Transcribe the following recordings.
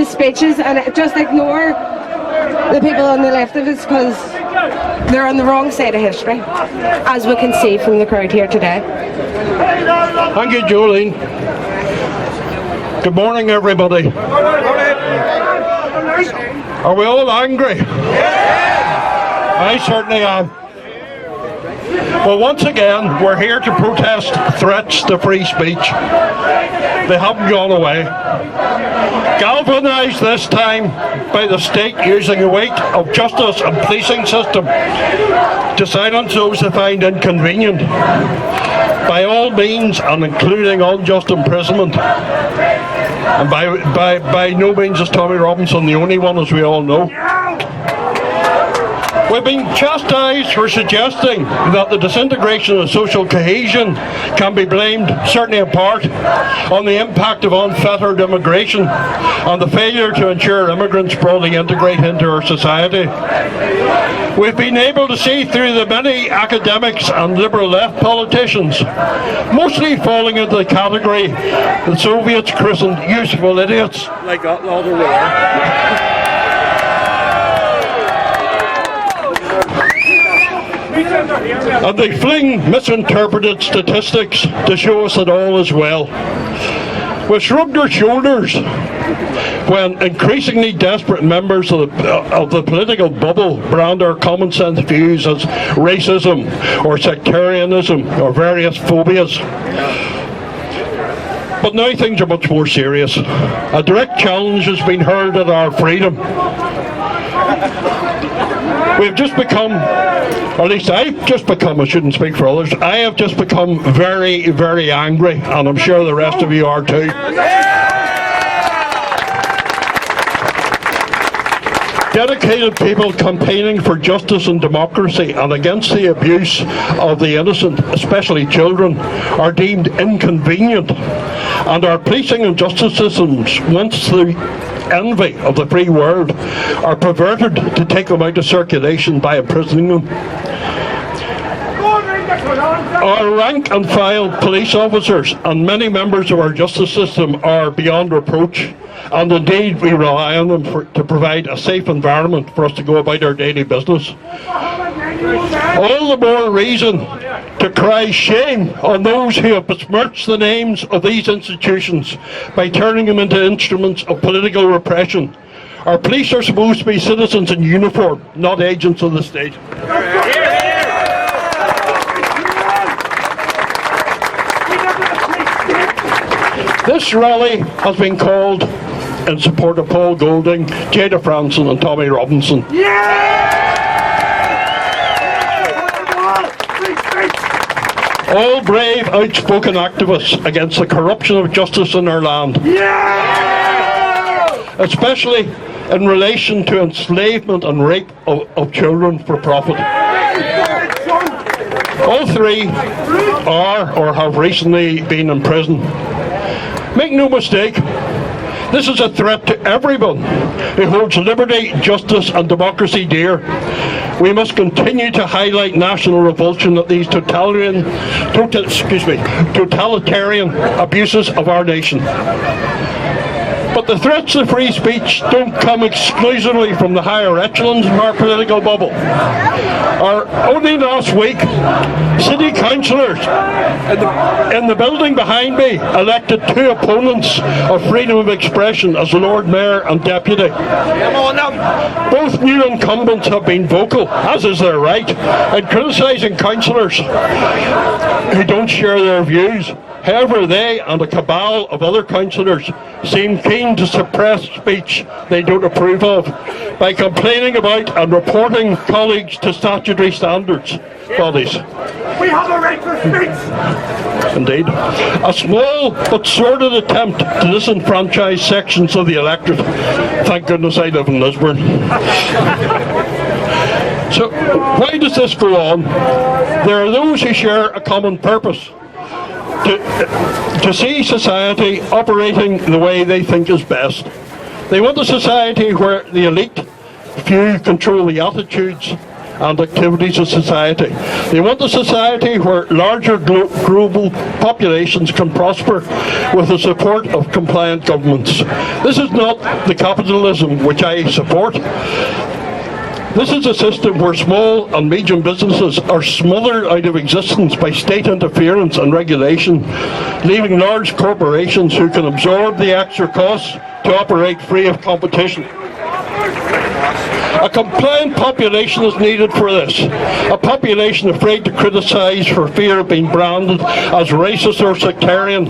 the speeches and just ignore the people on the left of us because they're on the wrong side of history, as we can see from the crowd here today. Thank you, Jolene. Good morning, everybody. Are we all angry? I certainly am. Well, once again, we're here to protest threats to free speech. They haven't gone away. Galvanised this time by the state using the weight of justice and policing system to silence those they find inconvenient. By all means, and including unjust imprisonment. And by no means is Tommy Robinson the only one, as we all know. We've been chastised for suggesting that the disintegration of social cohesion can be blamed, certainly in part, on the impact of unfettered immigration and the failure to ensure immigrants broadly integrate into our society. We've been able to see through the many academics and liberal left politicians, mostly falling into the category the Soviets christened useful idiots, like outlaw the war. And they fling misinterpreted statistics to show us that all is well. We shrugged our shoulders when increasingly desperate members of the political bubble brand our common sense views as racism or sectarianism or various phobias. But now things are much more serious. A direct challenge has been hurled at our freedom. We've just become, or at least I've just become, I shouldn't speak for others, I have just become very, very angry, and I'm sure the rest of you are too. Dedicated people campaigning for justice and democracy and against the abuse of the innocent, especially children, are deemed inconvenient, and our policing and justice systems, once the envy of the free world, are perverted to take them out of circulation by imprisoning them. Our rank and file police officers and many members of our justice system are beyond reproach, and indeed we rely on them to provide a safe environment for us to go about our daily business. All the more reason to cry shame on those who have besmirched the names of these institutions by turning them into instruments of political repression. Our police are supposed to be citizens in uniform, not agents of the state. This rally has been called in support of Paul Golding, Jada Franson and Tommy Robinson. All brave, outspoken activists against the corruption of justice in our land. Especially in relation to enslavement and rape of children for profit. All three are or have recently been in prison. Make no mistake, this is a threat to everyone who holds liberty, justice and democracy dear. We must continue to highlight national revulsion at these totalitarian abuses of our nation. But the threats to free speech don't come exclusively from the higher echelons of our political bubble. Only last week, city councillors in the building behind me elected two opponents of freedom of expression as Lord Mayor and Deputy. Both new incumbents have been vocal, as is their right, in criticising councillors who don't share their views. However, they and a cabal of other councillors seem keen to suppress speech they don't approve of by complaining about and reporting colleagues to statutory standards bodies. We have a right to speech! Indeed. A small but sordid attempt to disenfranchise sections of the electorate. Thank goodness I live in Lisburn. So, why does this go on? There are those who share a common purpose. To see society operating the way they think is best. They want a society where the elite few control the attitudes and activities of society. They want a society where larger global populations can prosper with the support of compliant governments. This is not the capitalism which I support. This is a system where small and medium businesses are smothered out of existence by state interference and regulation, leaving large corporations who can absorb the extra costs to operate free of competition. A compliant population is needed for this. A population afraid to criticise for fear of being branded as racist or sectarian.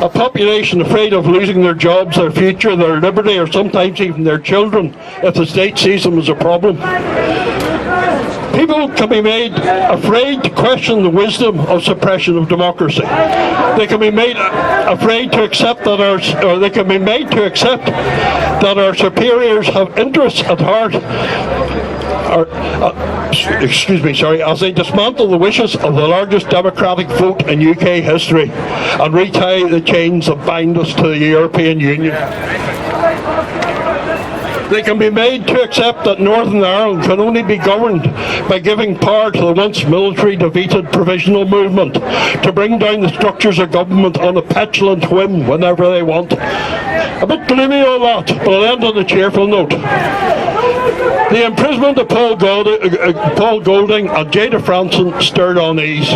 A population afraid of losing their jobs, their future, their liberty, or sometimes even their children if the state sees them as a problem. People can be made afraid to question the wisdom of suppression of democracy. They can be made afraid to accept that our superiors have interests at heart. As they dismantle the wishes of the largest democratic vote in UK history and retie the chains that bind us to the European Union. They can be made to accept that Northern Ireland can only be governed by giving power to the once military defeated provisional movement to bring down the structures of government on a petulant whim whenever they want. A bit gloomy on that, but I'll end on a cheerful note. The imprisonment of Paul Golding and Jada Franson stirred unease.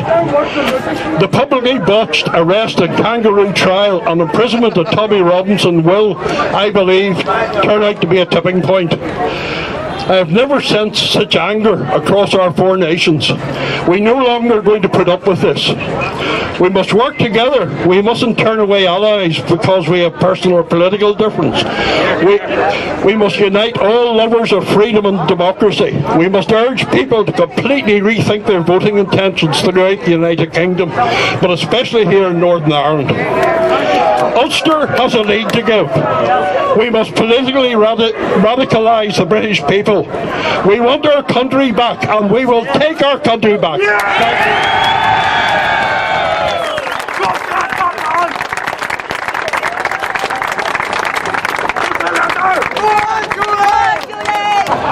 The publicly botched arrest and kangaroo trial and imprisonment of Tommy Robinson will, I believe, turn out to be a tipping point. I have never sensed such anger across our four nations. We no longer are going to put up with this. We must work together. We mustn't turn away allies because we have personal or political difference. We must unite all lovers of freedom and democracy. We must urge people to completely rethink their voting intentions throughout the United Kingdom, but especially here in Northern Ireland. Ulster has a lead to give. We must politically radicalise the British people. We want our country back, and we will take our country back.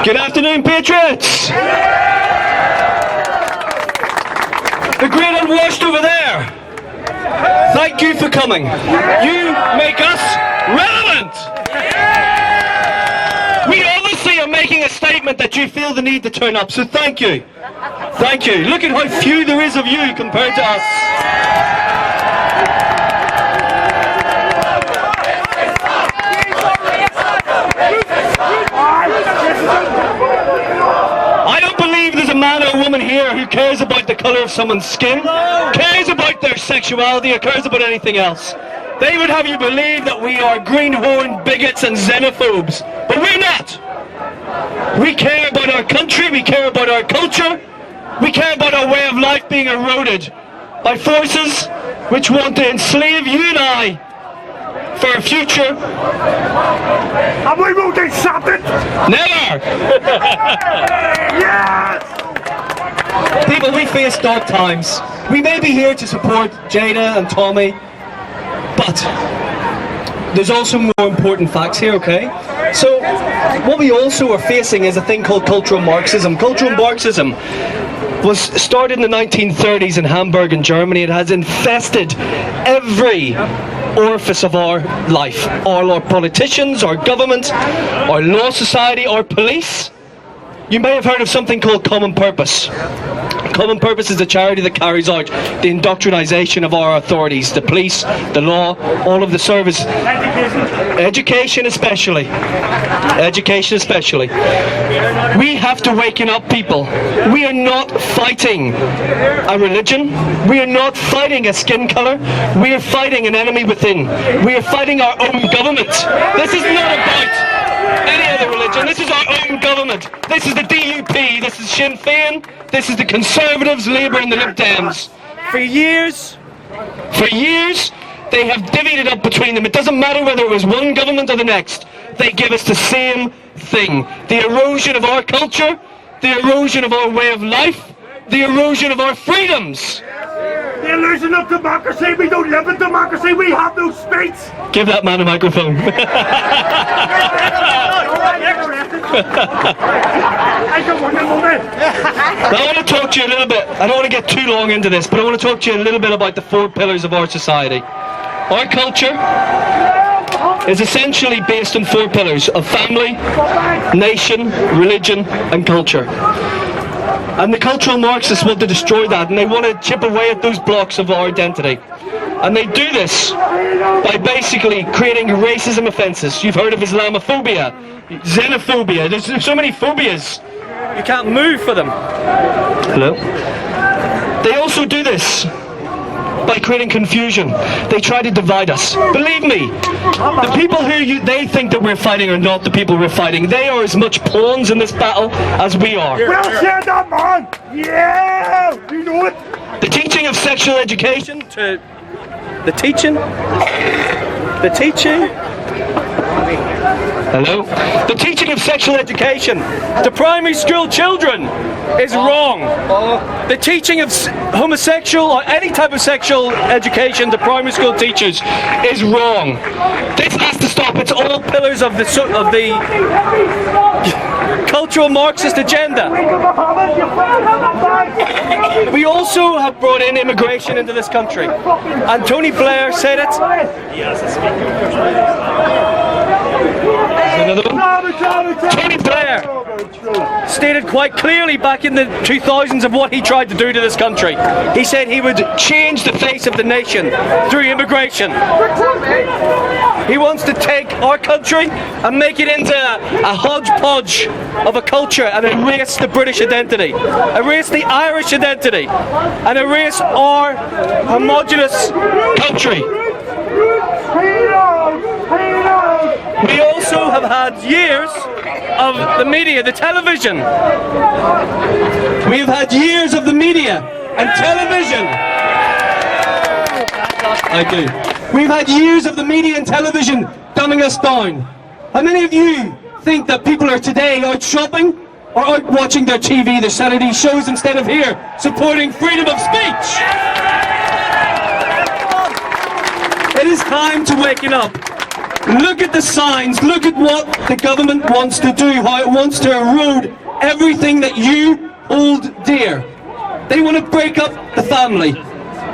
Good afternoon, patriots! The great unwashed over there, thank you for coming. You make us relevant! We obviously are making a statement that you feel the need to turn up, so thank you. Thank you. Look at how few there is of you compared to us. I don't believe there's a man or a woman here who cares about the colour of someone's skin, cares about their sexuality, or cares about anything else. They would have you believe that we are greenhorn bigots and xenophobes, but we're not. We care about our country, we care about our culture, we care about our way of life being eroded by forces which want to enslave you and I for a future. And we won't accept it! Never! Yes! People, we face dark times. We may be here to support Jada and Tommy, but there's also more important facts here, okay? So, what we also are facing is a thing called cultural Marxism. Cultural Marxism was started in the 1930s in Hamburg in Germany. It has infested every orifice of our life. All our politicians, our government, our law society, our police. You may have heard of something called Common Purpose. Common Purpose is a charity that carries out the indoctrination of our authorities, the police, the law, all of the service. Education especially. Education especially. We have to waken up, people. We are not fighting a religion. We are not fighting a skin colour. We are fighting an enemy within. We are fighting our own government. This is not about any other religion. This is our own government. This is the DUP. This is Sinn Féin. This is the Conservatives, Labour and the Lib Dems. For years, they have divvied it up between them. It doesn't matter whether it was one government or the next. They give us the same thing. The erosion of our culture, the erosion of our way of life, the erosion of our freedoms. The illusion of democracy. We don't live in democracy. We have no speech. Give that man a microphone. Now, I want to talk to you a little bit. I don't want to get too long into this, but I want to talk to you a little bit about the 4 pillars of our society. Our culture is essentially based on 4 pillars of family, nation, religion, and culture. And the cultural Marxists want to destroy that, and they want to chip away at those blocks of our identity. And they do this by basically creating racism offences. You've heard of Islamophobia, xenophobia. There's so many phobias. You can't move for them. Hello? They also do this by creating confusion. They try to divide us. Believe me, the people who they think that we're fighting are not the people we're fighting. They are as much pawns in this battle as we are. Well said, that man! Yeah! You know it! The teaching of sexual education to... The teaching? Hello? The teaching of sexual education to primary school children is wrong. The teaching of homosexual or any type of sexual education to primary school teachers is wrong. This has to stop. It's all pillars of the cultural Marxist agenda. We also have brought in immigration into this country, and Tony Blair said it. Another one. Tony Blair stated quite clearly back in the 2000s of what he tried to do to this country. He said he would change the face of the nation through immigration. He wants to take our country and make it into a hodgepodge of a culture and erase the British identity, erase the Irish identity, and erase our homogenous country. We also have had years of the media, the television. We have had years of the media and television. I do. We've had years of the media and television dumbing us down. How many of you think that people are today out shopping or out watching their TV, their Saturday shows, instead of here supporting freedom of speech? It is time to waken up. Look at the signs, look at what the government wants to do, how it wants to erode everything that you hold dear. They want to break up the family.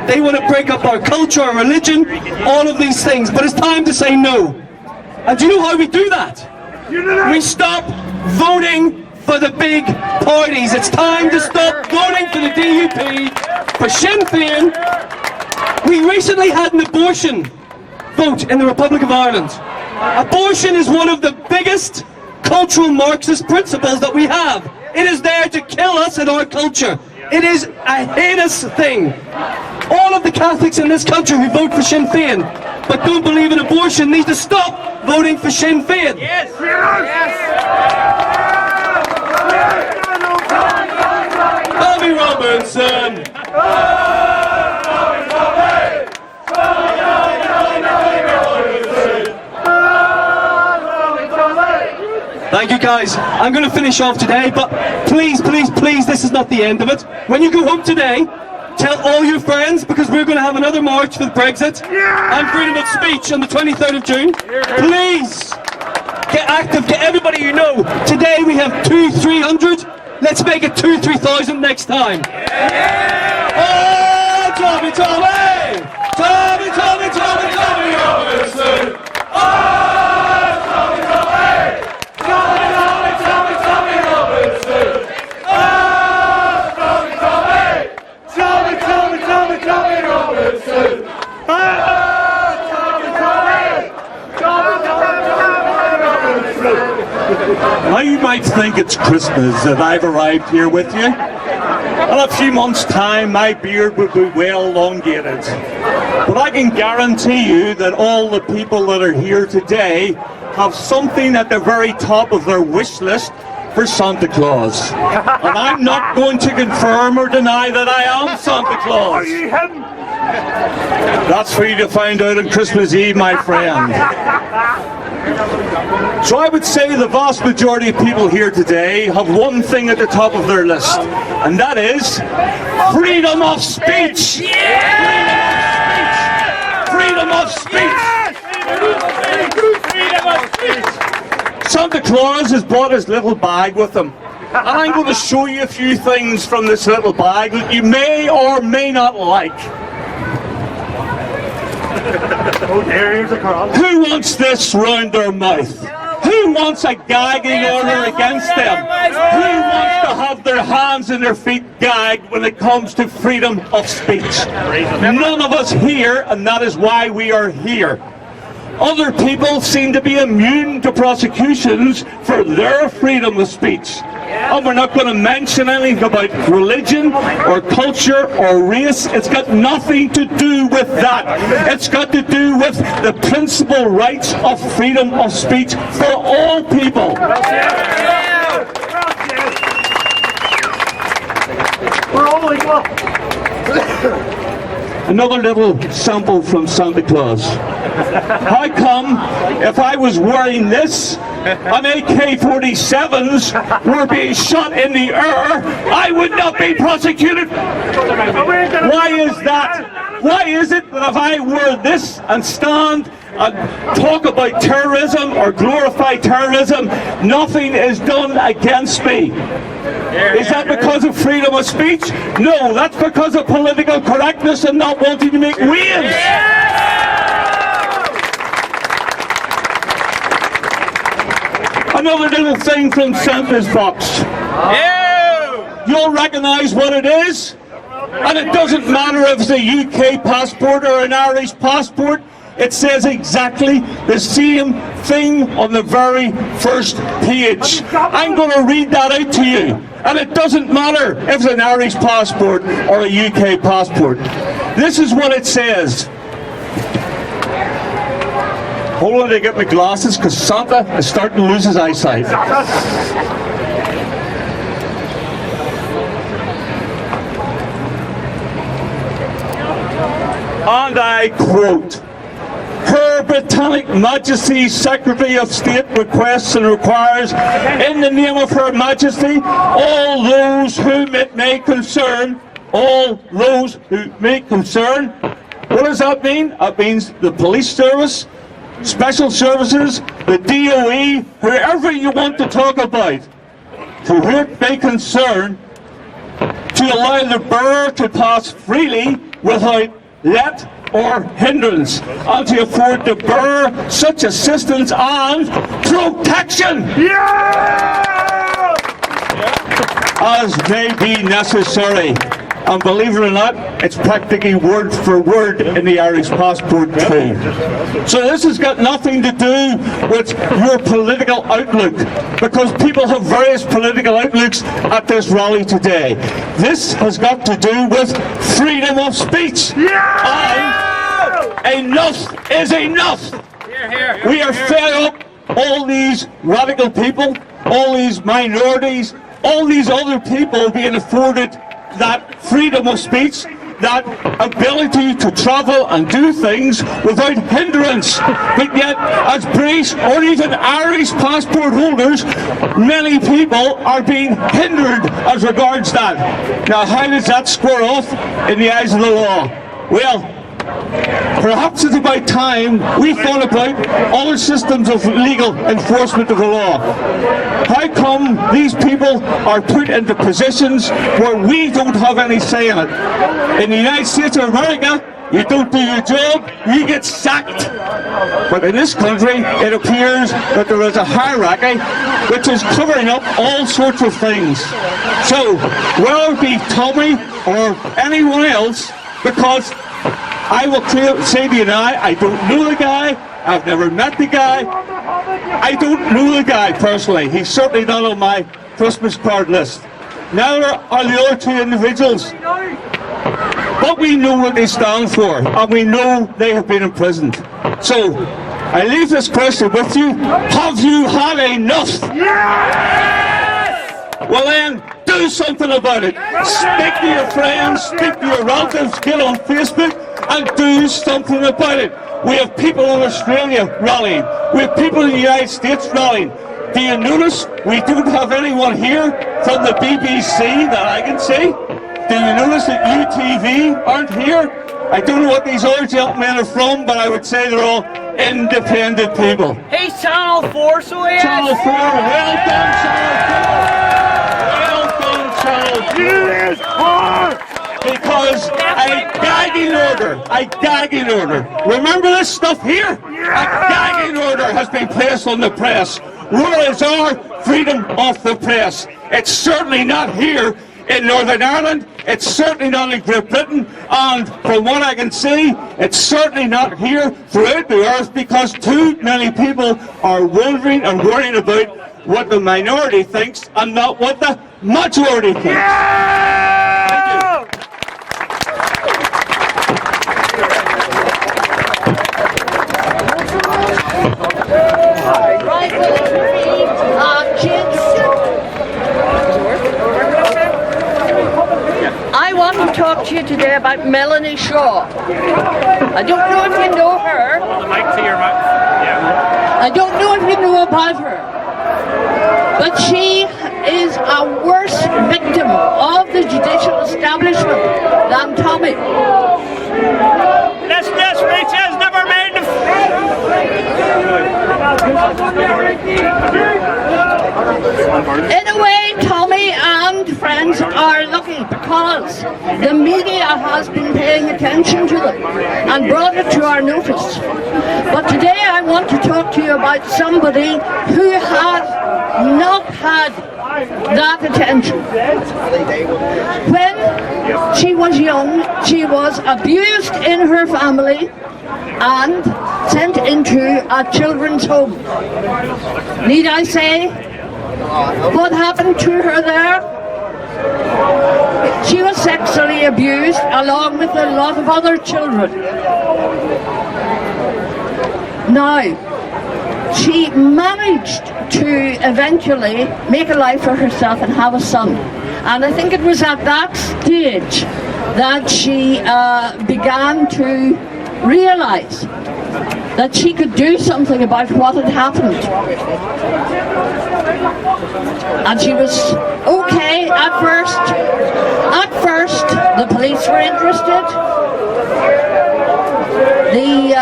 They want to break up our culture, our religion, all of these things. But it's time to say no. And do you know how we do that? We stop voting for the big parties. It's time to stop voting for the DUP, for Sinn Féin. We recently had an abortion vote in the Republic of Ireland. Abortion is one of the biggest cultural Marxist principles that we have. It is there to kill us and our culture. It is a heinous thing. All of the Catholics in this country who vote for Sinn Féin but don't believe in abortion need to stop voting for Sinn Féin. Yes! Yes! Bobby Robinson! Thank you guys. I'm going to finish off today, but please, please, please, this is not the end of it. When you go home today, tell all your friends, because we're going to have another march for Brexit and freedom of speech on the 23rd of June. Please, get active, get everybody you know. Today we have 200-300. Let's make it 2,000-3,000 next time. Oh, Tommy, Tommy! Tommy, Tommy, Tommy, Tommy Robinson! Oh! Now you might think it's Christmas that I've arrived here with you. In a few months' time, my beard will be well elongated. But I can guarantee you that all the people that are here today have something at the very top of their wish list for Santa Claus. And I'm not going to confirm or deny that I am Santa Claus. Are you him? That's for you to find out on Christmas Eve, my friend. So I would say the vast majority of people here today have one thing at the top of their list, and that is freedom of speech! Freedom of speech! Freedom of speech! Santa Claus has brought his little bag with him. And I'm going to show you a few things from this little bag that you may or may not like. Oh dear, here's a call. Who wants this round their mouth? Who wants a gagging order against them? Who wants to have their hands and their feet gagged when it comes to freedom of speech? None of us here, and that is why we are here. Other people seem to be immune to prosecutions for their freedom of speech. And we're not going to mention anything about religion or culture or race. It's got nothing to do with that. It's got to do with the principal rights of freedom of speech for all people. We're all equal. Another little sample from Santa Claus. How come if I was wearing this and AK-47s were being shot in the air, I would not be prosecuted? Why is that? Why is it that if I wear this and stand and talk about terrorism or glorify terrorism, nothing is done against me? Is that because of freedom of speech? No, that's because of political correctness and not wanting to make waves. Another little thing from Santa's box. You'll recognise what it is, and it doesn't matter if it's a UK passport or an Irish passport. It says exactly the same thing on the very first page. I'm going to read that out to you. And it doesn't matter if it's an Irish passport or a UK passport. This is what it says. Hold on to get my glasses because Santa is starting to lose his eyesight. And I quote, Her Britannic Majesty Secretary of State requests and requires, in the name of Her Majesty, all those whom it may concern, all those who may concern. What does that mean? That means the police service, special services, the DOE, whoever you want to talk about, to whom it may concern, to allow the bearer to pass freely without let or hindrance, and to afford the bearer such assistance and protection as may be necessary. And believe it or not, it's practically word for word in the Irish passport too. So this has got nothing to do with your political outlook, because people have various political outlooks at this rally today. This has got to do with freedom of speech. And enough is enough. We are fed up, all these radical people, all these minorities, all these other people being afforded that freedom of speech, that ability to travel and do things without hindrance. But yet, as British or even Irish passport holders, many people are being hindered as regards that. Now, how does that square off in the eyes of the law? Well, perhaps it's about time we thought about other systems of legal enforcement of the law. How come these people are put into positions where we don't have any say in it? In the United States of America, you don't do your job, you get sacked. But in this country, it appears that there is a hierarchy which is covering up all sorts of things. So, whether it be Tommy or anyone else, because I will say to you now, I don't know the guy, I've never met the guy, I don't know the guy personally. He's certainly not on my Christmas card list. Neither are the other two individuals. But we know what they stand for, and we know they have been imprisoned. So, I leave this question with you. Have you had enough? Yes! Well then, do something about it. Speak to your friends, speak to your relatives, get on Facebook, and do something about it. We have people in Australia rallying. We have people in the United States rallying. Do you notice we don't have anyone here from the BBC that I can see? Do you notice that UTV aren't here? I don't know what these other gentlemen are from, but I would say they're all independent people. He's Channel 4, so he is. Channel 4, well done, Channel 4. Well done, Channel 4. You is hard! Because a gagging order. Remember this stuff here? A gagging order has been placed on the press. Where is our freedom of the press? It's certainly not here in Northern Ireland. It's certainly not in Great Britain. And from what I can see, it's certainly not here throughout the earth, because too many people are wondering and worrying about what the minority thinks and not what the majority thinks. I want to talk to you today about Melanie Shaw. I don't know if you know her. The mic to your mouth. Yeah. I don't know if you know about her, but she is a worse victim of the judicial establishment than Tommy. This speech has never made the... In a way, Tommy and friends are lucky, because the media has been paying attention to them and brought it to our notice. But today I want to talk to you about somebody who has not had that attention. When she was young, she was abused in her family and sent into a children's home. Need I say what happened to her there? She was sexually abused along with a lot of other children. Now, she managed to eventually make a life for herself and have a son. And I think it was at that stage that she began to realize that she could do something about what had happened. And she was okay at first. At first, the police were interested. The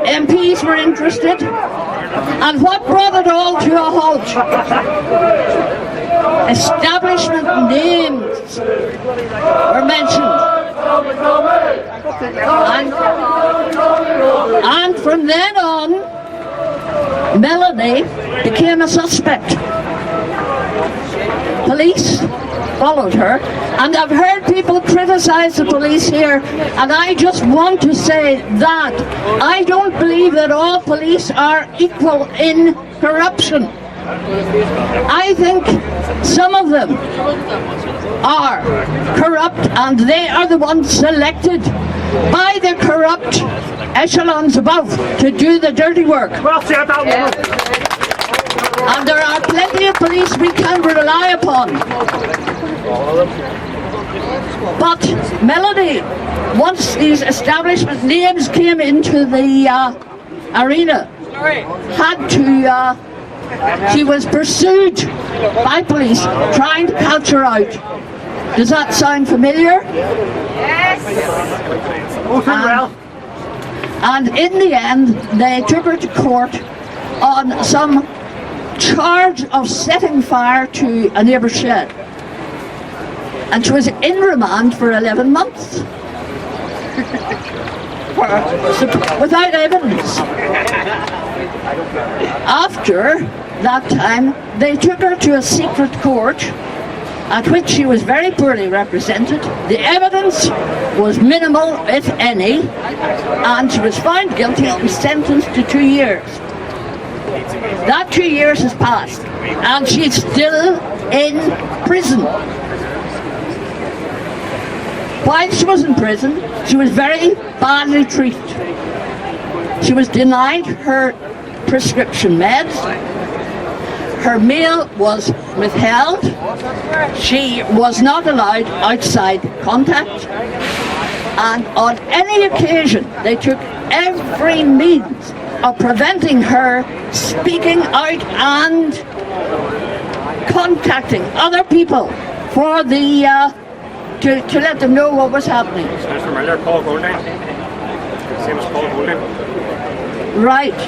MPs were interested. And what brought it all to a halt? Establishment names were mentioned. And from then on, Melanie became a suspect. Police followed her, and I've heard people criticize the police here, and I just want to say that I don't believe that all police are equal in corruption. I think some of them are corrupt, and they are the ones selected by the corrupt echelons above to do the dirty work. Well said, that woman. And there are plenty of police we can rely upon. But Melanie, once these establishment names came into the arena, had to, she was pursued by police trying to catch her out. Does that sound familiar? Yes. And in the end, they took her to court on some charge of setting fire to a neighbour's shed. And she was in remand for 11 months. Without evidence. After that time, they took her to a secret court at which she was very poorly represented. The evidence was minimal, if any, and she was found guilty and sentenced to 2 years. That 2 years has passed, and she's still in prison. While she was in prison, she was very badly treated. She was denied her prescription meds. Her meal was withheld. She was not allowed outside contact. And on any occasion, they took every means of preventing her speaking out and contacting other people for the to let them know what was happening. Mr. Miller, Paul Golding. Same as Paul Golding. Right.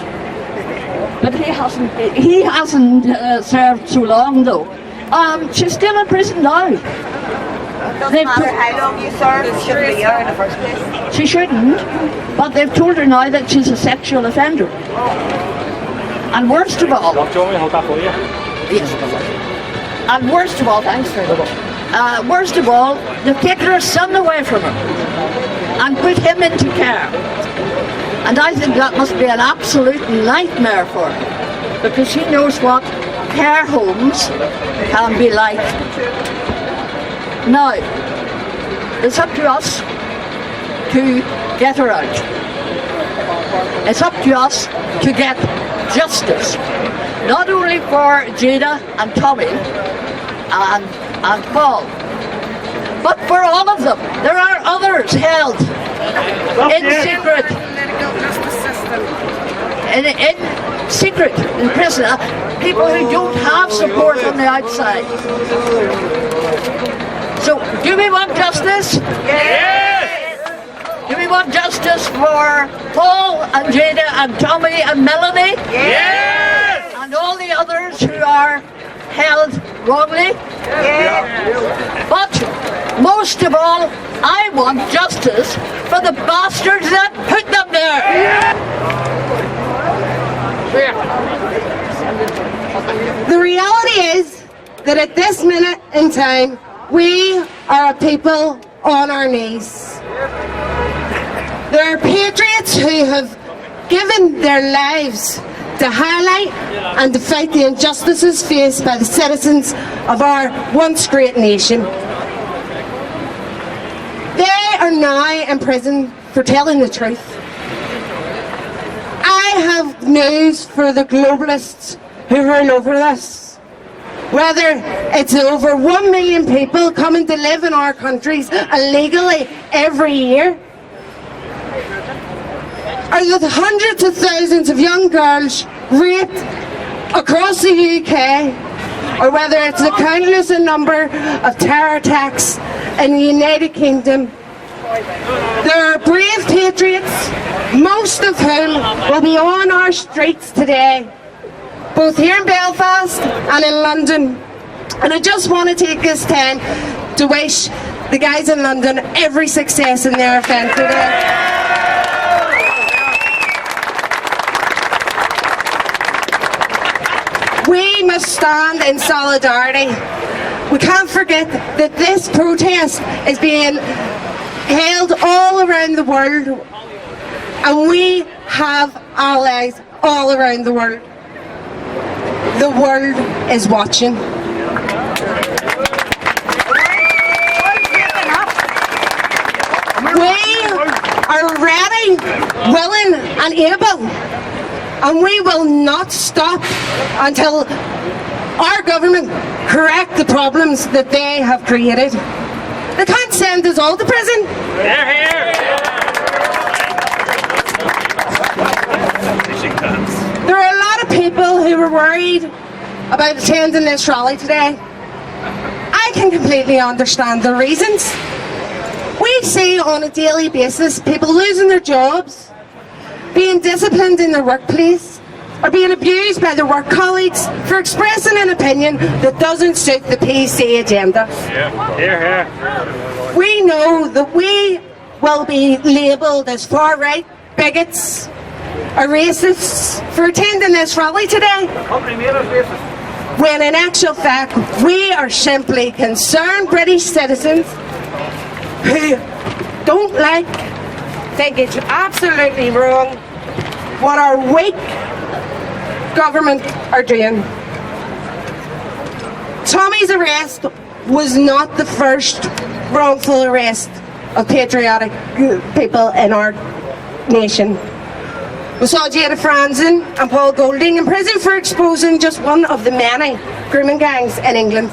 But he hasn't served so long though. She's still in prison now. Doesn't matter how long you serve, you shouldn't be here in the first place. She shouldn't, but they've told her now that she's a sexual offender. And worst of all, yes. And worst of all, thanks very much. Worst of all, they've taken her son away from her and put him into care. And I think that must be an absolute nightmare for her, because she knows what care homes can be like. Now, it's up to us to get her out. It's up to us to get justice, not only for Jada and Tommy and Paul, but for all of them. There are others held in secret, in secret in prison, people who don't have support on the outside. So, do we want justice? Yes! Do we want justice for Paul and Jada and Tommy and Melanie? Yes! And all the others who are held wrongly? Yes! But most of all, I want justice for the bastards that put them there. The reality is that at this minute in time, we are a people on our knees. There are patriots who have given their lives to highlight and to fight the injustices faced by the citizens of our once great nation. They are now in prison for telling the truth. I have news for the globalists who rule over this. Whether it's over 1 million people coming to live in our countries illegally every year, or the hundreds of thousands of young girls raped across the UK, or whether it's the countless number of terror attacks in the United Kingdom, there are brave patriots, most of whom will be on our streets today, both here in Belfast and in London. And I just want to take this time to wish the guys in London every success in their event today. We must stand in solidarity. We can't forget that this protest is being held all around the world, and we have allies all around the world. The world is watching. We are ready, willing and able, and we will not stop until our government correct the problems that they have created. They can't send us all to prison. There are a lot of people who were worried about attending this rally today. I can completely understand the reasons. We see on a daily basis people losing their jobs, being disciplined in their workplace, or being abused by their work colleagues for expressing an opinion that doesn't suit the PC agenda. We know that we will be labelled as far-right bigots or racists for attending this rally today, when in actual fact we are simply concerned British citizens who don't think it's absolutely wrong what our weak government are doing. Tommy's arrest was not the first wrongful arrest of patriotic people in our nation. We saw Jada Franzen and Paul Golding in prison for exposing just one of the many grooming gangs in England.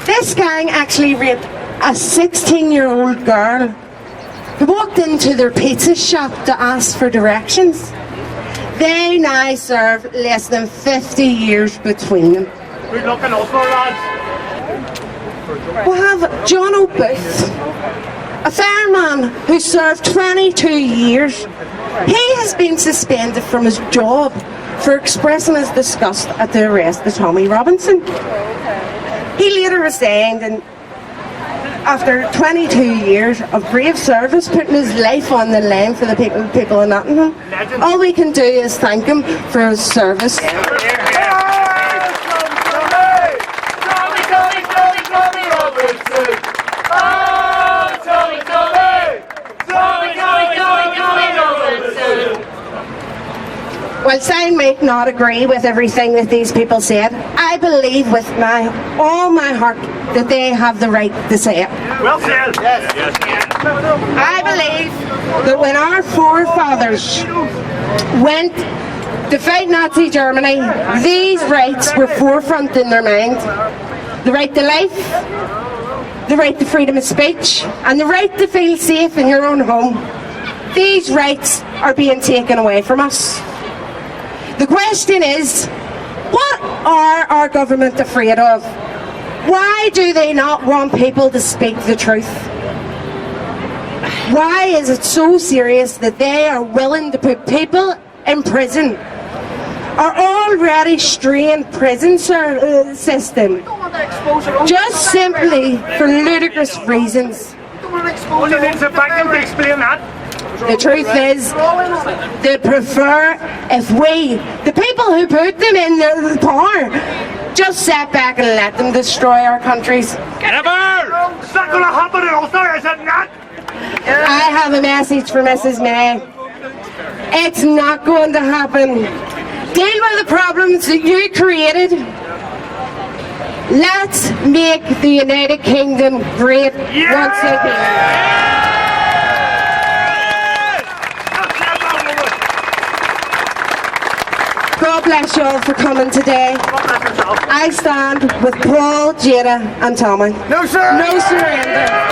This gang actually raped a 16-year-old girl who walked into their pizza shop to ask for directions. They now serve less than 50 years between them. Good looking also, lads. We have John O'Booth, a fireman who served 22 years. He has been suspended from his job for expressing his disgust at the arrest of Tommy Robinson. He later resigned, and after 22 years of brave service, putting his life on the line for the people of Nottingham, all we can do is thank him for his service. Whilst I might not agree with everything that these people said, I believe with all my heart that they have the right to say it. Well said. Yes. Yes. I believe that when our forefathers went to fight Nazi Germany, these rights were forefront in their mind. The right to life, the right to freedom of speech, and the right to feel safe in your own home. These rights are being taken away from us. The question is, what are our government afraid of? Why do they not want people to speak the truth? Why is it so serious that they are willing to put people in prison? Our already strained prison system, just simply for ludicrous reasons. The truth is, they prefer if we, the people who put them in the power, just sat back and let them destroy our countries. Never! It's not going to happen in Ulster, is it not? I have a message for Mrs. May. It's not going to happen. Deal with the problems that you created. Let's make the United Kingdom great once again. God bless you all for coming today. I stand with Paul, Jada and Tommy. No surrender! No surrender.